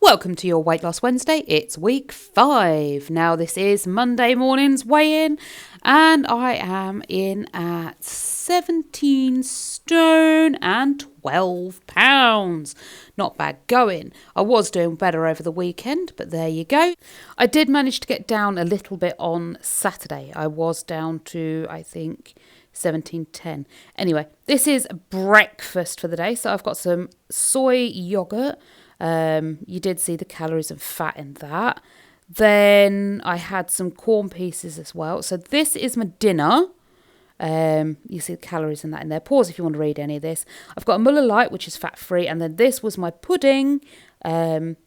Welcome to your Weight Loss Wednesday. It's week 5. Now, this is Monday morning's weigh in, and I am in at 17 stone and 12 pounds. Not bad going. I was doing better over the weekend, but there you go. I did manage to get down a little bit on Saturday. I was down to, I think, 17.10. Anyway, this is breakfast for the day. So I've got some soy yogurt. You did see the calories and fat in that. Then I had some corn pieces as well. So this is my dinner. You see the calories in that in there. Pause if you want to read any of this. I've got a Muller Light, which is fat-free. And then this was my pudding,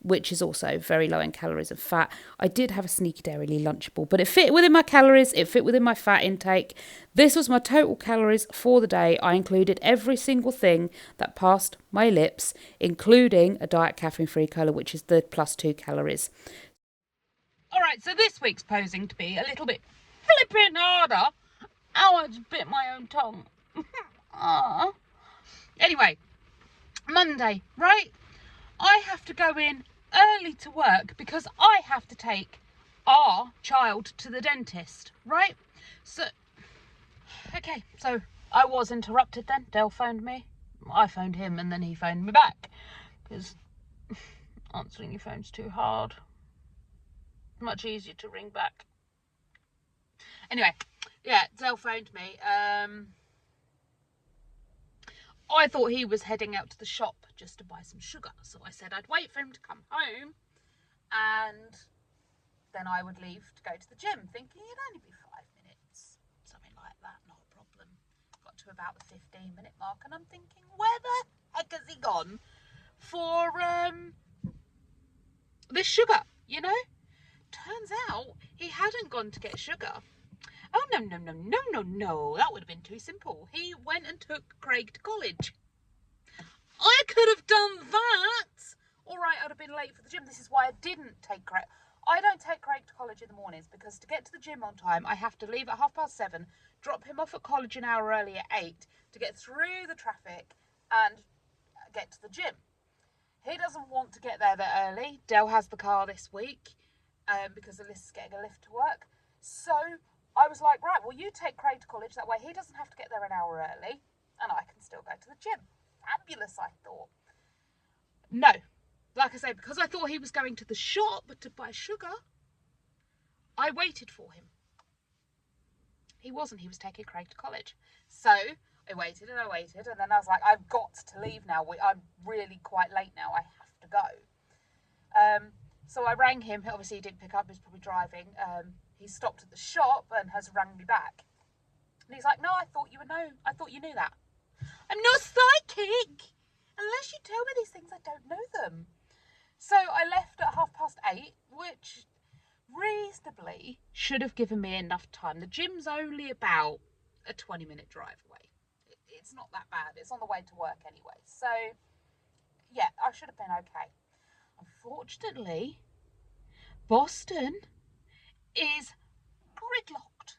which is also very low in calories and fat. I did have a Sneaky Dairy Lunchable, but it fit within my calories. It fit within my fat intake. This was my total calories for the day. I included every single thing that passed my lips, including a diet caffeine-free cola, which is the +2 calories. All right, so this week's posing to be a little bit flipping harder. Oh, I just bit my own tongue. Anyway, Monday, right? I have to go in early to work because I have to take our child to the dentist, right? So I was interrupted then. Dale phoned me. I phoned him and then he phoned me back because answering your phone's too hard. Much easier to ring back. Anyway, yeah, Dale phoned me. I thought he was heading out to the shop just to buy some sugar. So I said I'd wait for him to come home and then I would leave to go to the gym, thinking it'd only be 5 minutes. Something like that, not a problem. Got to about the 15-minute mark and I'm thinking, where the heck has he gone for this sugar, you know? Turns out he hadn't gone to get sugar. Oh, no. That would have been too simple. He went and took Craig to college. I could have done that. All right, I'd have been late for the gym. This is why I didn't take Craig. I don't take Craig to college in the mornings because to get to the gym on time, I have to leave at 7:30, drop him off at college an hour early at 8 to get through the traffic and get to the gym. He doesn't want to get there that early. Dale has the car this week because Alyssa's getting a lift to work. So I was like, right, well, you take Craig to college. That way he doesn't have to get there an hour early and I can still go to the gym. Fabulous, I thought. No, like I say, because I thought he was going to the shop to buy sugar, I waited for him. He wasn't. He was taking Craig to college. So I waited, and then I was like, I've got to leave now. I'm really quite late now. I have to go. So I rang him. Obviously, he didn't pick up. He was probably driving. He stopped at the shop and has rang me back. And he's like, no, I thought you knew that. I'm not psychic. Unless you tell me these things, I don't know them. So I left at 8:30, which reasonably should have given me enough time. The gym's only about a 20-minute drive away. It's not that bad. It's on the way to work anyway. So, yeah, I should have been okay. Unfortunately, Boston is gridlocked.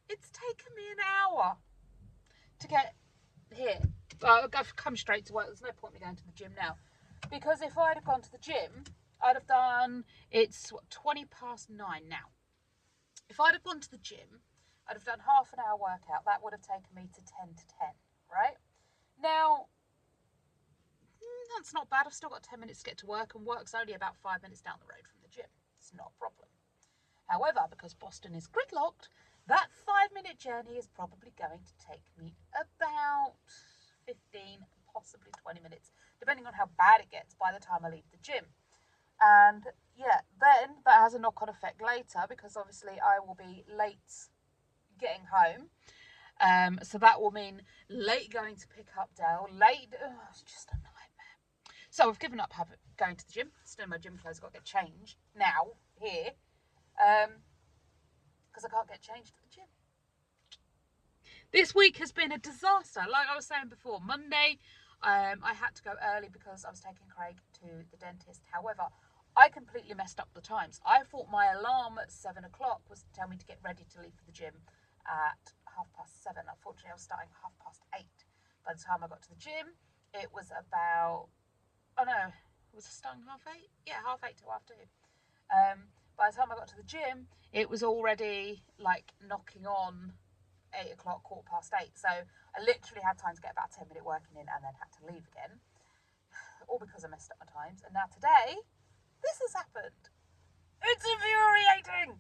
It's taken me an hour to get here. I've come straight to work. There's no point me going to the gym now. Because if I'd have gone to the gym, I'd have done, it's 9:20 now. If I'd have gone to the gym, I'd have done half an hour workout. That would have taken me to 10 to 10, right? Now, that's not bad. I've still got 10 minutes to get to work, and work's only about 5 minutes down the road from the gym. It's not a problem. However, because Boston is gridlocked, that 5-minute journey is probably going to take me about 15, possibly 20 minutes, depending on how bad it gets by the time I leave the gym. And yeah, then that has a knock-on effect later because obviously I will be late getting home. So that will mean late going to pick up Dale, it's just a nightmare. So I've given up going to the gym. Still in my gym clothes, I've got to get changed now, here. Because I can't get changed at the gym. This week has been a disaster. Like I was saying before, Monday, I had to go early because I was taking Craig to the dentist. However, I completely messed up the times. I thought my alarm at 7 o'clock was to tell me to get ready to leave for the gym at 7:30. Unfortunately, I was starting at 8:30. By the time I got to the gym, it was about, Was I starting 8:30? Yeah, 8:30 till 2:30. By the time I got to the gym, it was already like knocking on 8 o'clock, 8:15. So I literally had time to get about 10-minute working in and then had to leave again. All because I messed up my times. And now today, this has happened. It's infuriating.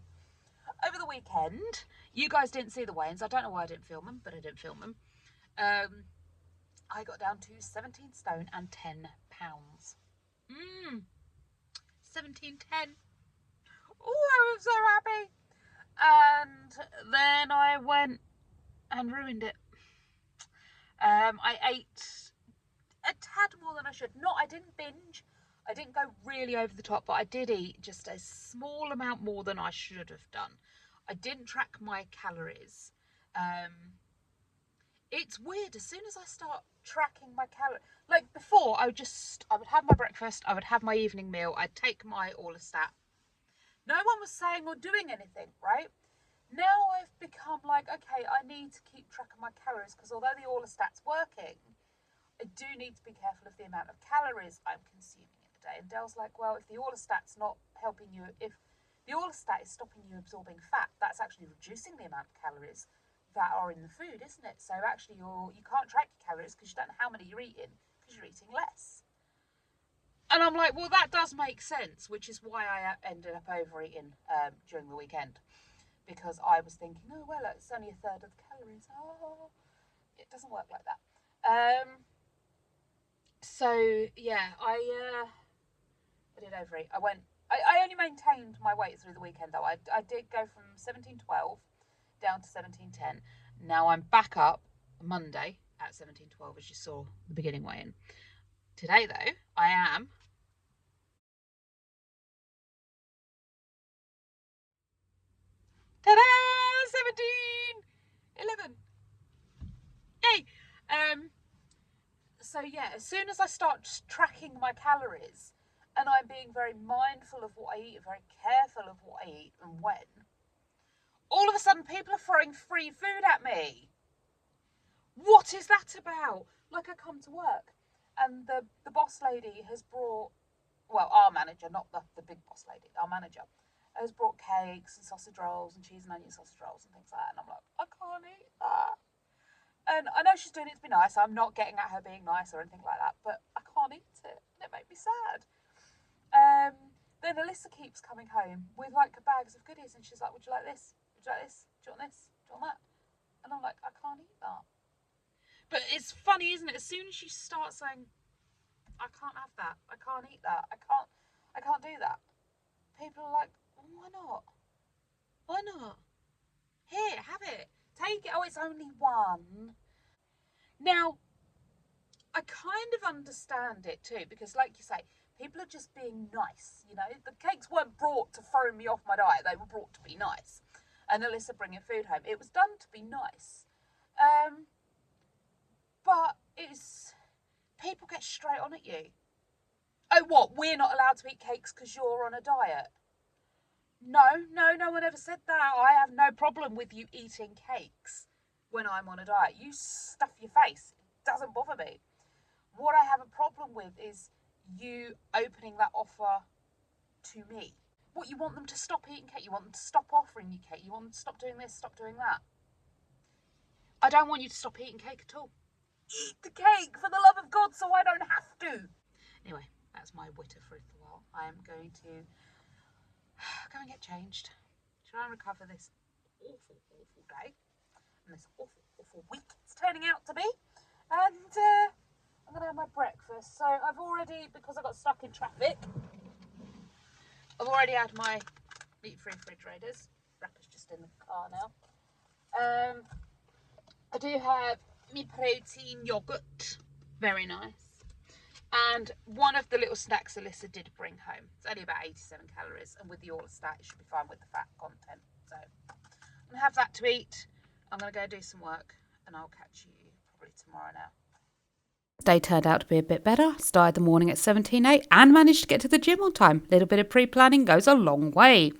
Over the weekend, you guys didn't see the weigh-ins. I don't know why I didn't film them, but I didn't film them. I got down to 17 stone and 10 pounds. 17:10. Oh, I was so happy. And then I went and ruined it. I ate a tad more than I should. I didn't binge. I didn't go really over the top, but I did eat just a small amount more than I should have done. I didn't track my calories. It's weird. As soon as I start tracking my calories, like before, I would have my breakfast, I would have my evening meal, I'd take my Orlistat. No one was saying or doing anything, right? Now I've become like, okay, I need to keep track of my calories because although the Orlistat's working, I do need to be careful of the amount of calories I'm consuming in a day. And Dell's like, well, if the Orlistat's not helping you, if the Orlistat is stopping you absorbing fat, that's actually reducing the amount of calories that are in the food, isn't it? So actually you can't track your calories because you don't know how many you're eating because you're eating less. And I'm like, well, that does make sense, which is why I ended up overeating during the weekend. Because I was thinking, oh, well, it's only a third of the calories. Oh, it doesn't work like that. So, yeah, I did overeat. I only maintained my weight through the weekend, though. I did go from 17:12 down to 17:10. Now I'm back up Monday at 17:12, as you saw the beginning weigh-in. Today, though, I am ta-da! 17:11. Yay! So yeah, as soon as I start tracking my calories and I'm being very mindful of what I eat, very careful of what I eat and when, all of a sudden people are throwing free food at me. What is that about? Like, I come to work and the boss lady has brought, well, our manager, not the big boss lady, our manager, has brought cakes and sausage rolls and cheese and onion sausage rolls and things like that. And I'm like, I can't eat that. And I know she's doing it to be nice. I'm not getting at her being nice or anything like that, but I can't eat it. And it made me sad. Then Alyssa keeps coming home with like bags of goodies, and she's like, "Would you like this? Would you like this? Do you want this? Do you want that?" And I'm like, I can't eat that. But it's funny, isn't it? As soon as you start saying, "I can't have that. I can't eat that. I can't do that," people are like, well, "Why not? Why not? Here, have it. Take it. Oh, it's only one." Now, I kind of understand it too, because like you say, people are just being nice, you know. The cakes weren't brought to throw me off my diet, they were brought to be nice. And Alyssa bringing food home, it was done to be nice. But people get straight on at you. Oh, what, we're not allowed to eat cakes because you're on a diet? No one ever said that. I have no problem with you eating cakes when I'm on a diet. You stuff your face. It doesn't bother me. What I have a problem with is you opening that offer to me. What, you want them to stop eating cake? You want them to stop offering you cake? You want them to stop doing this, stop doing that? I don't want you to stop eating cake at all. Eat the cake, for the love of God, so I don't have to. Anyway, that's my witter for a while. I am going to go and get changed. Try and recover this awful, awful day. And this awful, awful week it's turning out to be. And I'm going to have my breakfast. So I've already, because I got stuck in traffic, I've already had my meat-free refrigerators. Wrapper's just in the car now. I do have my protein yoghurt. Very nice. And one of the little snacks Alyssa did bring home. It's only about 87 calories. And with the Orlistat, it should be fine with the fat content. So I'm going to have that to eat. I'm going to go do some work. And I'll catch you probably tomorrow now. Day turned out to be a bit better. Started the morning at 17:08 and managed to get to the gym on time. A little bit of pre-planning goes a long way.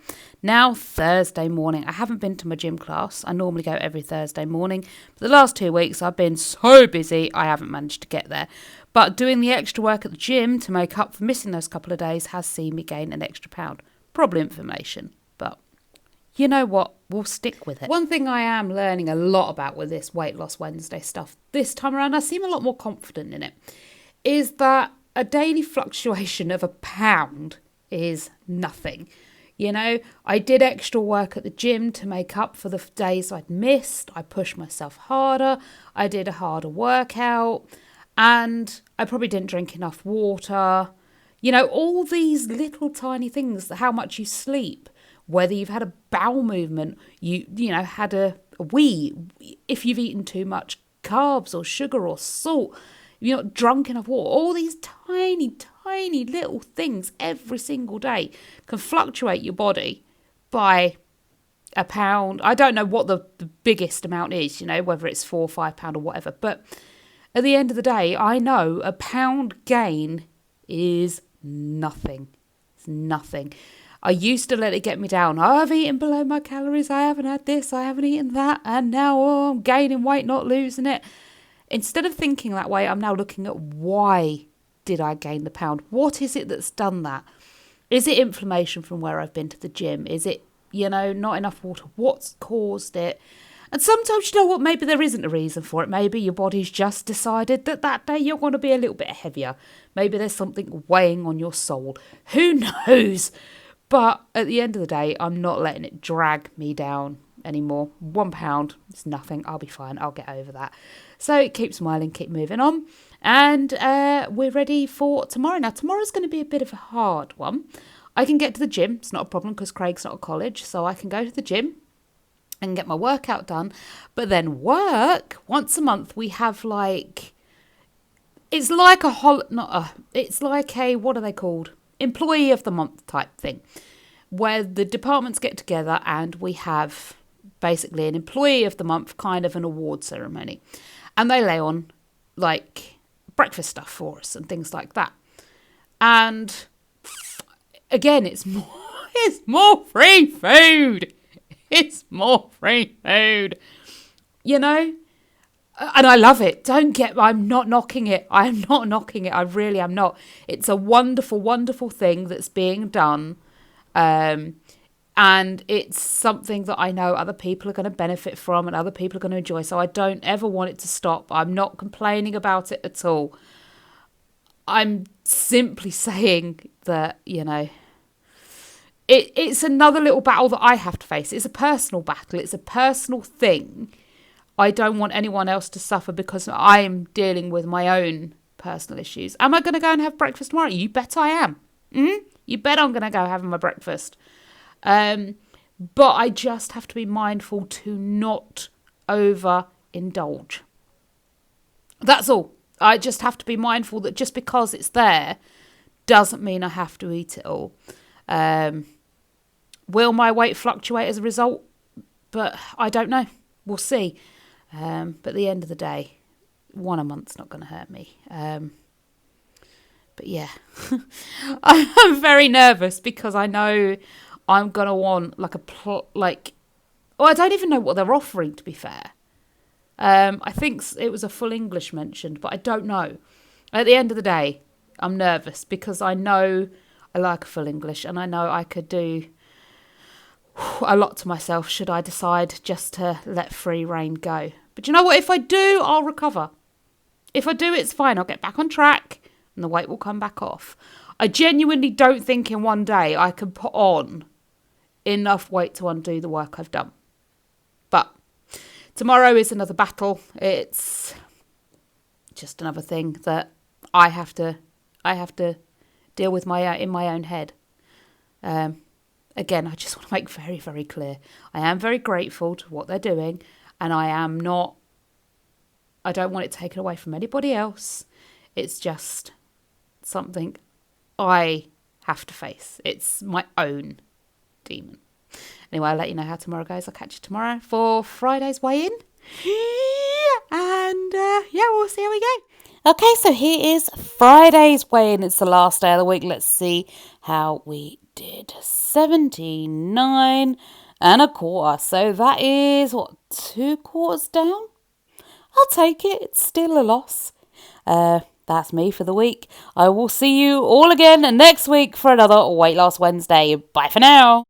Now Thursday morning. I haven't been to my gym class. I normally go every Thursday morning. But the last 2 weeks I've been so busy I haven't managed to get there. But doing the extra work at the gym to make up for missing those couple of days has seen me gain an extra pound. Probably information, but you know what? We'll stick with it. One thing I am learning a lot about with this Weight Loss Wednesday stuff this time around, I seem a lot more confident in it, is that a daily fluctuation of £1 is nothing. You know, I did extra work at the gym to make up for the days I'd missed. I pushed myself harder. I did a harder workout. And I probably didn't drink enough water. You know, all these little tiny things, how much you sleep, whether you've had a bowel movement, you know, had a wee, if you've eaten too much carbs or sugar or salt, you're not drunk enough water. All these tiny little things every single day can fluctuate your body by £1. I don't know what the biggest amount is, you know, whether it's £4 or £5 or whatever. But at the end of the day, I know £1 gain is nothing. It's nothing. I used to let it get me down. Oh, I've eaten below my calories. I haven't had this. I haven't eaten that. And now I'm gaining weight, not losing it. Instead of thinking that way, I'm now looking at why did I gain the pound? What is it that's done that? Is it inflammation from where I've been to the gym? Is it, you know, not enough water? What's caused it? And sometimes, you know what, maybe there isn't a reason for it. Maybe your body's just decided that day you're going to be a little bit heavier. Maybe there's something weighing on your soul. Who knows? But at the end of the day, I'm not letting it drag me down anymore. £1 is nothing. I'll be fine. I'll get over that. So keep smiling, keep moving on. And we're ready for tomorrow. Now, tomorrow's going to be a bit of a hard one. I can get to the gym. It's not a problem because Craig's not at college. So I can go to the gym and get my workout done. But then work, once a month, we have like... It's like it's like a, what are they called? Employee of the month type thing. Where the departments get together and we have basically an employee of the month kind of an award ceremony. And they lay on like breakfast stuff for us and things like that. And again, it's more free food. It's more free food. You know? And I love it. I'm not knocking it. I'm not knocking it. I really am not. It's a wonderful, wonderful thing that's being done. And it's something that I know other people are going to benefit from and other people are going to enjoy. So I don't ever want it to stop. I'm not complaining about it at all. I'm simply saying that, you know, it's another little battle that I have to face. It's a personal battle. It's a personal thing. I don't want anyone else to suffer because I'm dealing with my own personal issues. Am I going to go and have breakfast tomorrow? You bet I am. You bet I'm going to go have my breakfast. But I just have to be mindful to not overindulge. That's all. I just have to be mindful that just because it's there doesn't mean I have to eat it all. Will my weight fluctuate as a result? But I don't know. We'll see. But at the end of the day, one a month's not going to hurt me. But yeah, I'm very nervous because I know I'm going to want I don't even know what they're offering, to be fair. I think it was a full English mentioned, but I don't know. At the end of the day, I'm nervous because I know I like a full English and I know I could do a lot to myself should I decide just to let free rein go. But you know what? If I do, I'll recover. If I do, it's fine. I'll get back on track and the weight will come back off. I genuinely don't think in one day I can put on enough weight to undo the work I've done. But tomorrow is another battle. It's just another thing that I have to deal with in my own head. Again, I just want to make very, very clear. I am very grateful to what they're doing, and I don't want it taken away from anybody else. It's just something I have to face. It's my own demon. Anyway, I'll let you know how tomorrow goes. I'll catch you tomorrow for Friday's weigh-in. And we'll see how we go. Okay, so here is Friday's weigh-in. It's the last day of the week. Let's see how we did. 79 and a quarter. So that is, 2 quarters down? I'll take it. It's still a loss. That's me for the week. I will see you all again next week for another Weight Loss Wednesday. Bye for now.